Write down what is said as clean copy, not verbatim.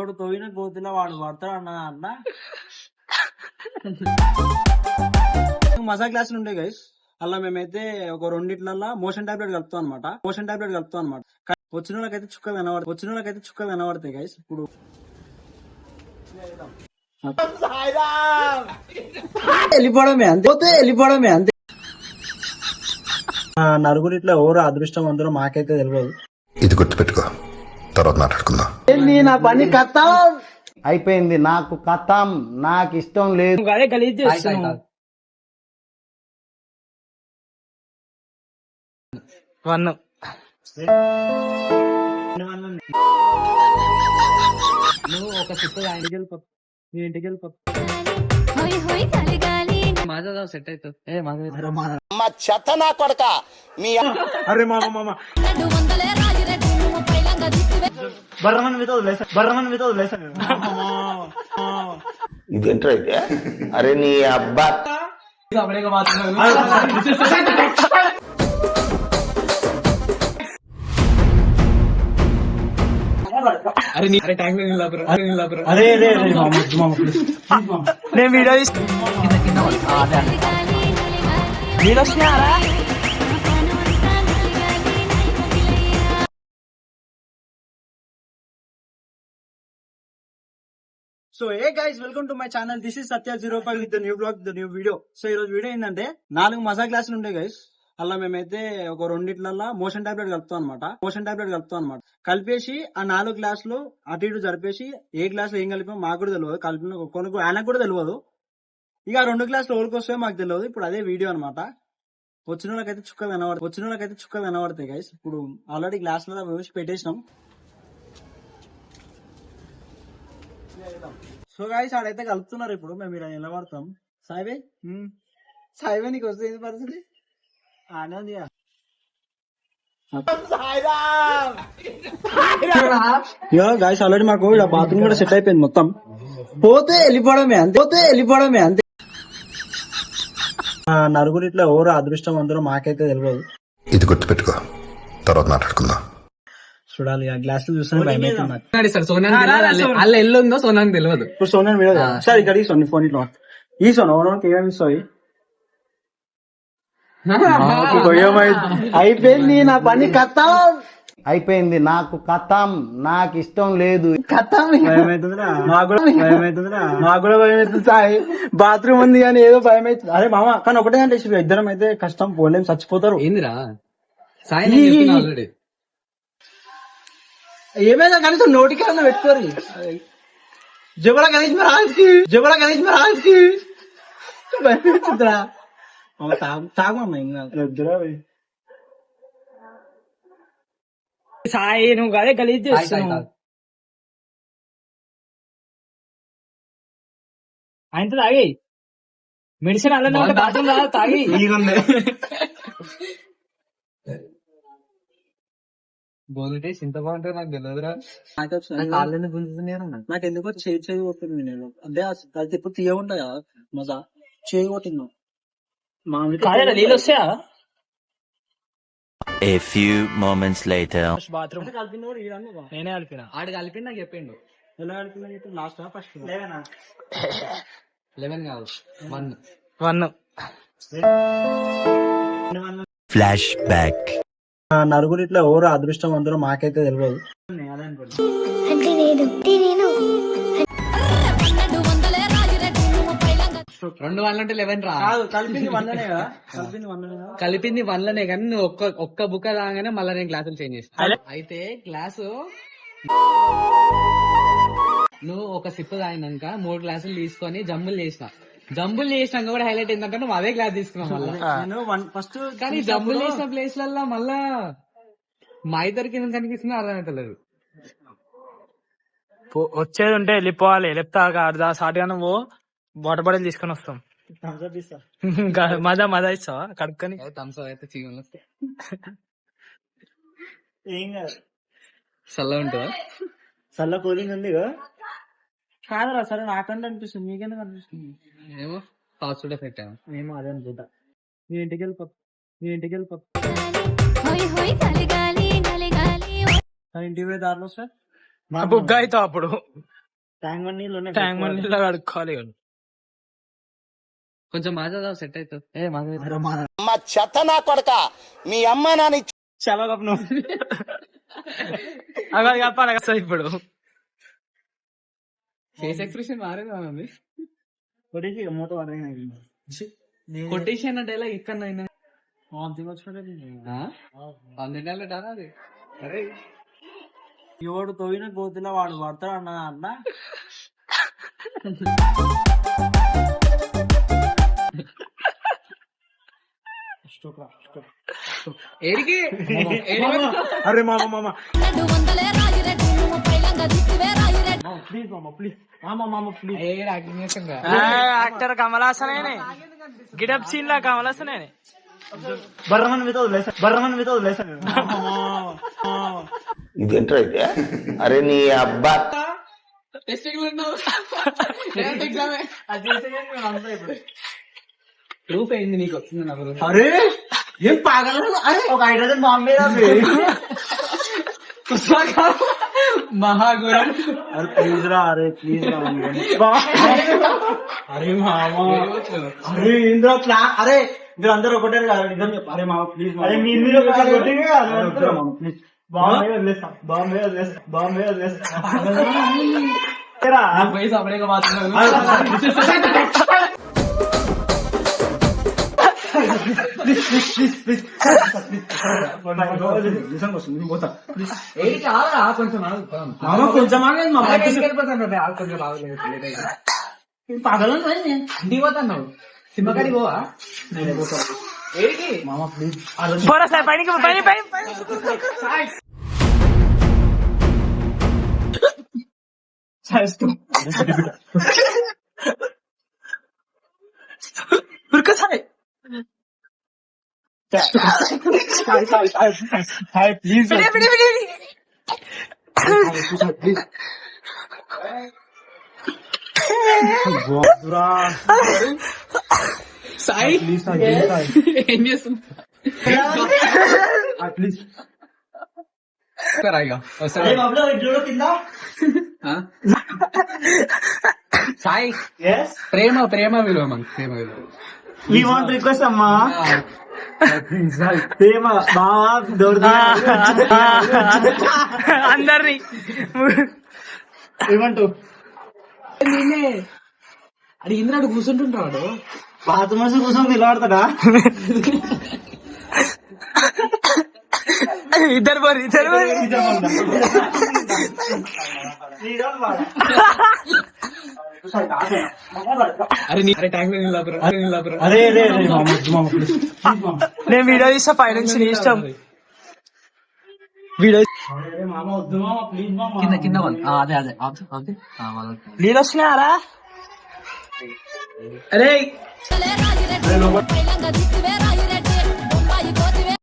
ఎవడు తోయిన కోతిలో వాడు పడతాడు అన్న మజా క్లాసులు ఉంటాయి గైస్. అలా మేమైతే ఒక రెండిట్లల్లో మోషన్ టాబ్లెట్ కలుపుతాం అనమాట. వచ్చిన వాళ్ళకైతే చుక్కలు కనబడతాయి గైస్. ఇప్పుడు వెళ్ళిపోవడమే అంతే. నలుగురు ఇట్లా ఎవరు అదృష్టం అందరూ మాకైతే తెలియదు. ఇది గుర్తుపెట్టుకో, తర్వాత మాట్లాడుకుందాం. నా పని కథం అయిపోయింది, నాకు కథం, నాకు ఇష్టం లేదు. నువ్వు ఒక సిప్పు ఇంటికి వెళ్ళిపో. నీ ఇంటికి వెళ్ళిపో. माझा సెట్ అవుతుంది. చెత్త నా కొడక మీ అరే మామ బర్రమని మీద వదిలేసాను. ఇదేంట్రా అయితే? అరే నీ అబ్బా నేను video so A guys, welcome to my channel. This is Satya 05 with new blog, the new video. So ఈ రోజు వీడియో ఏంటంటే 4 మజా క్లాసులు ఉంటాయి గైస్. అలా మేమైతే ఒక రెండిట్లల్లో మోషన్ టాబ్లెట్ కలుపుతాం అనమాట. కలిపేసి ఆ 4 గ్లాసులు అటు ఇటు జరిపేసి ఏ గ్లాస్ లో ఏం కలిపాం మాకు కూడా తెలియదు. కలిపిన కొనుక్కు ఆయనకు కూడా తెలియదు. ఇక 2 గ్లాసులు ఎవరికి వస్తాయో మాకు తెలియదు. ఇప్పుడు అదే వీడియో అనమాట. వచ్చిన వాళ్ళకైతే చుక్కలు కనబడతాయి గైస్. ఇప్పుడు ఆల్రెడీ గ్లాసులో వేసి పెట్టేసినాం. సో గైస్ ఆడైతే కలుపుతున్నారు. ఇప్పుడు మేము ఇక్కడ నిలబడతాం. సాయివే నీకు వస్తే ఏంటి పరిస్థితి? ఆనంద్ గైస్ ఆల్రెడీ మాకు బాత్రూమ్ కూడా సెట్ అయిపోయింది మొత్తం. పోతే వెళ్ళిపోవడమే అంతే. నలుగురు ఇట్లా ఎవరు అదృష్టం అందరూ మాకైతే తెలియదు. ఇది గుర్తుపెట్టుకో, తర్వాత మాట్లాడుకుందాం. చూడాలి ఆ గ్లాసులు చూస్తాను భయం అవుతుంది. అల్ల ఎల్లు ఉందో సోనానికి తెలియదు. ఇప్పుడు సోనాని వీడియో సార్ ఇక్కడ ఈ సోని ఫోన్ ఇట్లా ఈ సోన ఏమేమి ఇస్తాయి. అయిపోయింది, నా పని కథం అయిపోయింది, నాకు కథం, నాకు ఇష్టం లేదు. భయమవుతుందిరా నాకు కూడా భయం అవుతుంది. సాయి బాత్రూమ్ ఉంది కానీ ఏదో భయం అవుతుంది. అరే మామ కానీ ఒకటే అంటే ఇద్దరం అయితే కష్టం, పోలేం, చచ్చిపోతారు. ఏందిరా సాయి ఆల్రెడీ ఏమైనా కనీసం నోటికన్నా పెట్టుకోరు. జబల కనీసం రాజుకి భయమవుతుందిరా. తాగమన్నా ఇంకా సాయి నువ్వు అదే గలీజ్ చేస్తున్నావు. ఆయనతో తాగి మెడిసిన్ అలానే ఉంటే బాత్రూమ్ రాదు తాగి బోలుంటే చింత బాగుంటే నాకు తెలియదురా. నాకు ఎందుకో చేయి కొట్టింది. నేను అదే అది ఇప్పుడు తీయకుండా మజా చేయి కొట్టింది. మామిడి నీళ్ళు వస్తాయా? A few moments later. Bathroom కలిపింది కూడా నేనే కలిపిన. ఆడు కలిపి నాకు చెప్పిండు. ఎలా కలిపిన చెప్పి లాస్ట్ ఫస్ట్ 11 కాదు 1. Flash back. నలుగురు ఇట్లా ఎవరు అదృష్టం అందరూ మాకైతే తెలియదు. రెండు 1 అంటే 11 రా. కలిపింది 1 కలిపింది 1 కానీ నువ్వు ఒక్క బుక్క రాగానే మళ్ళీ నేను గ్లాసులు చేంజ్ చేస్తాను. అయితే గ్లాసు నువ్వు ఒక సిప్ తాగినాక 3 గ్లాసులు తీసుకొని జంబులు చేసినాక కూడా హైలైట్ ఏంటంటే నువ్వు అదే గ్లాస్ తీసుకున్నావు మళ్ళీ. ఫస్ట్ కానీ జంబులు చేసిన ప్లేస్లలో మళ్ళా మా ఇద్దరికి ఎందుకు కనిపిస్తుందో అర్థమవుతలేదు. వచ్చేది ఉంటే వెళ్ళిపోవాలి. లేకపోతే అర్ధ సాటిగా నువ్వు వాటర్ బాటిల్ తీసుకొని వస్తాం. మజా ఇస్తావా కడుక్కొని? థమ్స్ అప్ అయితే చీమలు ఏం కాదు, చల్ల ఉంటుందా? చల్ల కూలింగ్ ఉంది కాదురా. సరే నాకంటే అనిపిస్తుంది, మీకెందుకు అనిపిస్తుంది? ఏమో ఫాస్ట్ ఫుడ్ ఎఫెక్ట్ ఏమో అదే అనుకుంటా. నీ ఇంటికి వెళ్ళిపో. ఇంటికి పోయే దారిలో సార్ బుగ్గ అవుతావు అప్పుడు. ట్యాంక్ బండ్ నీళ్ళు ఉన్నాయి. ట్యాంక్ బండ్ నీళ్ళ కడుక్కోవాలి ఇక. కొంచెం మాజా సెట్ అవుతుంది. చాలా గొప్ప నువ్వు. అక్కడ చెప్పాలి కదా ఇప్పుడు. ఫేస్ ఎక్స్ప్రెషన్ మారేది ఉంది. కొట్టేసి మూత పడేయండి. కొటేషన్ అంటే ఎలా ఇక్కడ వామిటింగ్ వచ్చినట్టు. అది అరే ఎవడు తోయిన గోతిలో వాడు పడతాడు అన్న అన్న. ఏడికి అరే మామ మామ ప్లీజ్ మామ ప్లీజ్ మామ మామ please. Actor Kamal Haasan getup scene లా కమల్ హాసన్ బర్రమన్ మీద వదిలేసా, బర్రమన్ మీద వదిలేసా. ఇదేంట్రా అయితే? అరే నీ అబ్బా ప్రూఫ్ అయింది నీకు వచ్చింది నాకు. అరే ఏం పాగలను. అరే ఒక హైడ్రోజన్ బాంబు మీద మహాగురం. అరే ప్లీజ్ రా, అరే ప్లీజ్ రా. అరే మామ అరే ఇంద్ర క్లా. అరే మీరు అందరూ ఒకటే కదా నిజం చెప్పు. అరే మామ ప్లీజ్. అరే మీరు ప్లీజ్ బాంబే వదిలేస్తాం, బాంబే వదిలేస్తాం, బాంబే వదిలేస్తాం. వయసు అప్పుడే మాత్రం నిజంగా వస్తుంది పోతా. కొంచెం మామ కొంచెం ఆగండి మామ. కొంచెం బాగలేదు పాగలను ఇంటికి పోతాను. సినిమాకాడికి పోవా? ఏడికి మామ ప్లీజ్. పోరా సార్ పైకి పైన పైన ఉరకసాయి. ప్లీజ్ సాయి ఏం చేస్తుంది? ప్లీజ్ సాయి ప్రేమ ప్రేమ విలువ మనకి ప్రేమ విలువ. వి వాంట్ రిక్వెస్ట్ అమ్మా. ప్రేమ బాగా అందరినీ ఏమంటూ నేనే అది ఇంద్రాడు కూర్చుంటుంటాడు. పాత మనిషి కోసం నిలబడతాడా? ఇద్దరు పోరు ఇద్దరు పోరు. అరే అరే ట్యాంక్ అరే అరే మామ ప్లీజ్. నేను వీడియో తీస్తా పైనుంచి నీ ఇష్టం. వీడియో మామ వద్దు మామ ప్లీజ్ మామ. కింద కింద అదే అదే నీళ్ళు వస్తున్నాయారా? అరే